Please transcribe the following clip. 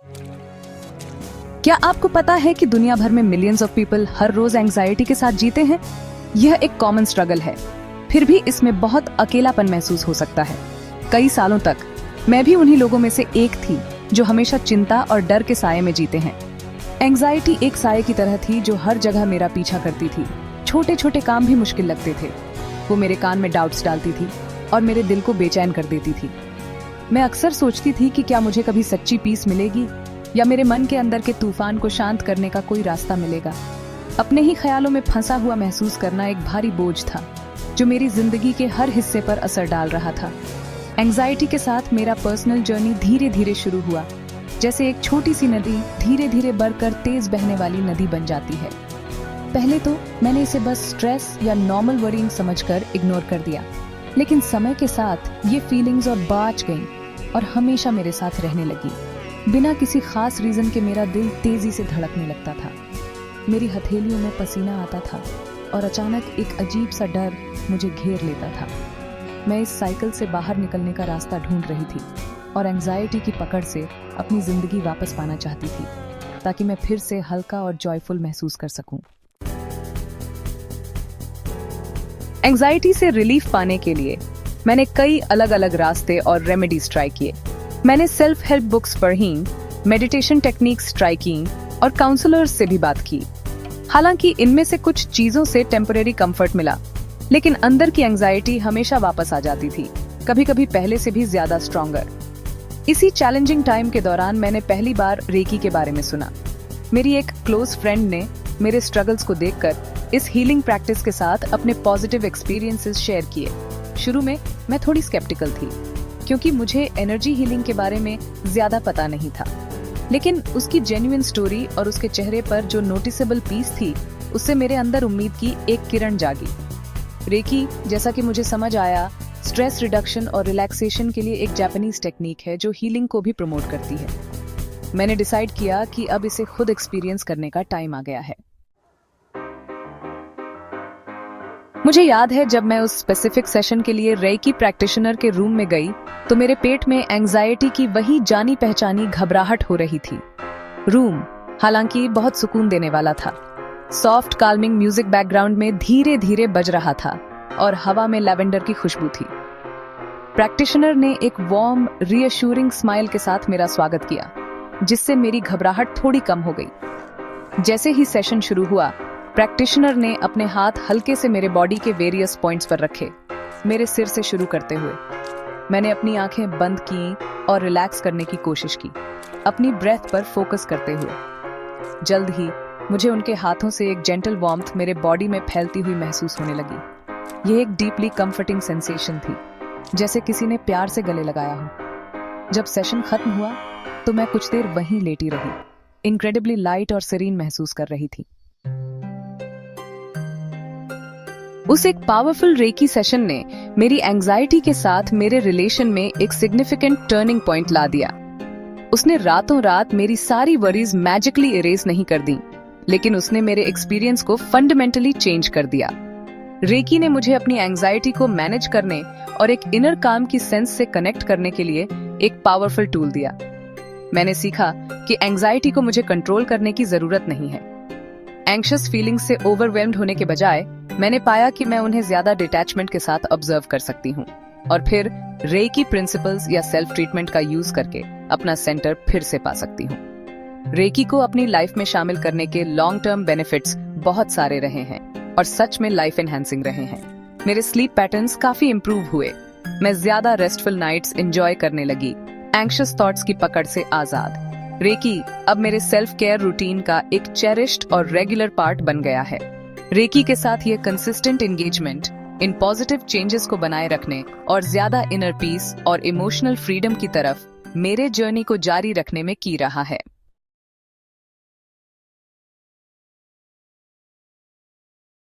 क्या आपको पता है कि दुनिया भर में मिलियंस ऑफ पीपल हर रोज एंजाइटी के साथ जीते हैं? यह एक कॉमन स्ट्रगल है, फिर भी इसमें बहुत अकेलापन महसूस हो सकता है। कई सालों तक मैं भी उन्हीं लोगों में से एक थी जो हमेशा चिंता और डर के साये में जीते हैं। एंजाइटी एक साये की तरह थी जो हर जगह मेरा पीछा करती थी। छोटे छोटे काम भी मुश्किल लगते थे। वो मेरे कान में डाउट्स डालती थी और मेरे दिल को बेचैन कर देती थी। मैं अक्सर सोचती थी कि क्या मुझे कभी सच्ची पीस मिलेगी या मेरे मन के अंदर के तूफान को शांत करने का कोई रास्ता मिलेगा। अपने ही ख्यालों में फंसा हुआ महसूस करना एक भारी बोझ था जो मेरी जिंदगी के हर हिस्से पर असर डाल रहा था। एंजाइटी के साथ मेरा पर्सनल जर्नी धीरे धीरे शुरू हुआ, जैसे एक छोटी सी नदी धीरे धीरे बढ़कर तेज बहने वाली नदी बन जाती है। पहले तो मैंने इसे बस स्ट्रेस या नॉर्मल वरीइंग समझकर इग्नोर कर दिया, लेकिन समय के साथ ये फीलिंग्स और बाँच गईं और हमेशा मेरे साथ रहने लगी। बिना किसी खास रीजन के मेरा दिल तेजी से धड़कने लगता था, मेरी हथेलियों में पसीना आता था और अचानक एक अजीब सा डर मुझे घेर लेता था। मैं इस साइकिल से बाहर निकलने का रास्ता ढूंढ रही थी और एंजाइटी की पकड़ से अपनी जिंदगी वापस पाना चाहती थी, ताकि मैं फिर से हल्का और जॉयफुल महसूस कर सकूं। एंजाइटी से रिलीफ पाने के लिए मैंने कई अलग अलग रास्ते और रेमेडीज ट्राई किए। मैंने सेल्फ हेल्प बुक्स पढ़ी, मेडिटेशन टेक्निक्स ट्राई की और काउंसलर्स से भी बात की। हालांकि इनमें से कुछ चीजों से टेम्परेरी कंफर्ट मिला, लेकिन अंदर की एंजाइटी हमेशा वापस आ जाती थी, कभी कभी पहले से भी ज्यादा स्ट्रॉन्गर। इसी चैलेंजिंग टाइम के दौरान मैंने पहली बार रेकी के बारे में सुना। मेरी एक क्लोज फ्रेंड ने मेरे स्ट्रगल्स को देखकर इस हीलिंग प्रैक्टिस के साथ अपने पॉजिटिव एक्सपीरियंसेस शेयर किए। शुरू में मैं थोड़ी स्केप्टिकल थी, क्योंकि मुझे एनर्जी हीलिंग के बारे में ज्यादा पता नहीं था, लेकिन उसकी जेन्युइन स्टोरी और उसके चेहरे पर जो नोटिसेबल पीस थी, उससे मेरे अंदर उम्मीद की एक किरण जागी। रेकी, जैसा कि मुझे समझ आया, स्ट्रेस रिडक्शन और रिलैक्सेशन के लिए एक जापानीज टेक्निक है जो हीलिंग को भी प्रमोट करती है। मैंने डिसाइड किया कि अब इसे खुद एक्सपीरियंस करने का टाइम आ गया है। मुझे याद है जब मैं उस स्पेसिफिक सेशन के लिए रेकी प्रैक्टिशनर के रूम में गई तो मेरे पेट में एंजाइटी की वही जानी पहचानी घबराहट हो रही थी। रूम हालांकि बहुत सुकून देने वाला था। सॉफ्ट काल्मिंग म्यूजिक बैकग्राउंड में धीरे धीरे बज रहा था और हवा में लैवेंडर की खुशबू थी। प्रैक्टिशनर ने एक वार्म रीअश्योरिंग स्माइल के साथ मेरा स्वागत किया, जिससे मेरी घबराहट थोड़ी कम हो गई। जैसे ही सेशन शुरू हुआ, प्रैक्टिशनर ने अपने हाथ हल्के से मेरे बॉडी के वेरियस पॉइंट्स पर रखे, मेरे सिर से शुरू करते हुए। मैंने अपनी आंखें बंद की और रिलैक्स करने की कोशिश की, अपनी ब्रेथ पर फोकस करते हुए। जल्द ही मुझे उनके हाथों से एक जेंटल वार्मथ मेरे बॉडी में फैलती हुई महसूस होने लगी। यह एक डीपली कंफर्टिंग सेंसेशन थी, जैसे किसी ने प्यार से गले लगाया हो। जब सेशन खत्म हुआ तो मैं कुछ देर वहीं लेटी रही, इनक्रेडिबली लाइट और सीरीन महसूस कर रही थी। उस एक पावरफुल रेकी सेशन ने मेरी एंजाइटी के साथ मेरे रिलेशन में एक सिग्निफिकेंट टर्निंग पॉइंट ला दिया। उसने रातों रात मेरी सारी वरीज मैजिकली इरेज नहीं कर दी, लेकिन उसने मेरे एक्सपीरियंस को फंडामेंटली चेंज कर दिया। रेकी ने मुझे अपनी एंजाइटी को मैनेज करने और एक इनर काम की सेंस से कनेक्ट करने के लिए एक पावरफुल टूल दिया। मैंने सीखा कि एंजाइटी को मुझे कंट्रोल करने की जरूरत नहीं है। एंग्शियस फीलिंग्स से ओवरवेल्म्ड होने के बजाय मैंने पाया कि मैं उन्हें ज्यादा डिटैचमेंट के साथ ऑब्जर्व कर सकती हूँ और फिर रेकी प्रिंसिपल्स या सेल्फ ट्रीटमेंट का यूज करके अपना सेंटर फिर से पा सकती हूँ। रेकी को अपनी लाइफ में शामिल करने के लॉन्ग टर्म बेनिफिट्स बहुत सारे रहे हैं और सच में लाइफ एनहांसिंग रहे हैं। मेरे स्लीप पैटर्न्स काफी इंप्रूव हुए, मैं ज्यादा रेस्टफुल नाइट्स एंजॉय करने लगी, एंग्शियस थॉट्स की पकड़ से आजाद। रेकी अब मेरे सेल्फ केयर रूटीन का एक चेरिश्ड और रेगुलर पार्ट बन गया है। रेकी के साथ ये consistent engagement in positive changes को बनाए रखने और ज्यादा इनर पीस और इमोशनल फ्रीडम की तरफ मेरे जर्नी को जारी रखने में की रहा है।